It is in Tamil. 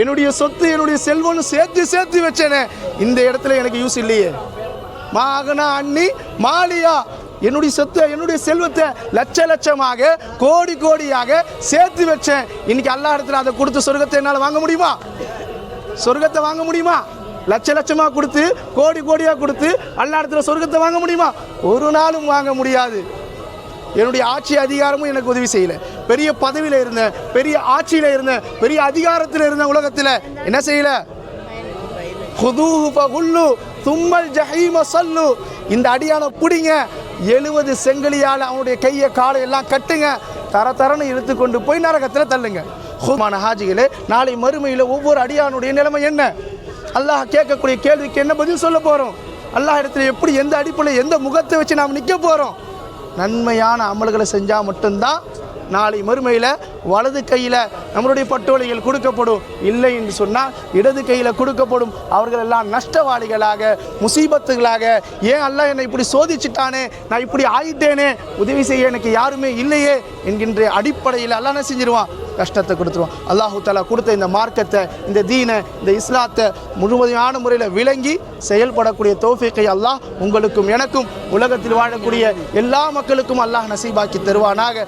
என்னுடைய சொத்து என்னுடைய செல்வம்னு சேர்த்து வச்சேனே, இந்த இடத்துல எனக்கு யூஸ் இல்லையே. மாகனா அண்ணி மாலியா, என்னுடைய சொத்து என்னுடைய செல்வத்தை லட்சமாக கோடியாக சேர்த்து வச்சேன். இன்னைக்கு அல்லாஹ் இடத்துல அதை கொடுத்து சொர்க்கத்தை என்னால் வாங்க முடியுமா? சொர்க்கத்தை வாங்க முடியுமா? லட்சமாக கொடுத்து கோடியாக கொடுத்து அல்லாஹ் இடத்துல சொர்க்கத்தை வாங்க முடியுமா? ஒரு நாளும் வாங்க முடியாது. என்னுடைய ஆட்சி அதிகாரமும் எனக்கு உதவி செய்யலை. பெரிய பதவியில் இருந்தேன், பெரிய ஆட்சியில் இருந்தேன், பெரிய அதிகாரத்தில் இருந்த உலகத்தில் என்ன செய்யலை? ஹுதூஹு ஃபகுல்லு தும்மல் ஜஹீம ஸல்லு, இந்த அடியான பிடிங்க, 70 செங்கலியால் அவனுடைய கையை காலை எல்லாம் கட்டுங்க, தரன்னு இழுத்து கொண்டு போய் நரகத்தில் தள்ளுங்க. ஹுமான ஹாஜிகளே, நாளை மறுமையில் ஒவ்வொரு அடியானுடைய நிலைமை என்ன? அல்லாஹ் கேட்கக்கூடிய கேள்விக்கு என்ன பதில் சொல்ல போகிறோம்? அல்லாஹ் இடத்துல எப்படி, எந்த அடிப்படையில், எந்த முகத்தை வச்சு நாம் நிற்க போகிறோம்? நன்மையான அமல்களை செஞ்சால் மட்டும்தான் நாளை மறுமையில் வலது கையில் நம்மளுடைய பட்டோலைகள் கொடுக்கப்படும். இல்லை என்று சொன்னால் இடது கையில் கொடுக்கப்படும். அவர்கள் எல்லாம் நஷ்டவாளிகளாக, முசீபத்துகளாக, ஏன் அல்லாஹ் என்னை இப்படி சோதிச்சுட்டானே, நான் இப்படி ஆயிட்டேனே, உதவி செய்ய எனக்கு யாருமே இல்லையே என்கின்ற அடிப்படையில் அல்லாஹ் என்ன செஞ்சிருவான்? கஷ்டத்தை கொடுத்துருவான். அல்லாஹு தஆலா கொடுத்த இந்த மார்க்கத்தை, இந்த தீனை, இந்த இஸ்லாத்தை முழுமையான முறையில் விளங்கி செயல்படக்கூடிய தௌஃபீக்கை அல்லாஹ் உங்களுக்கும் எனக்கும் உலகத்தில் வாழக்கூடிய எல்லா மக்களுக்கும் அல்லாஹ் நசீபாக்கி தருவானாக.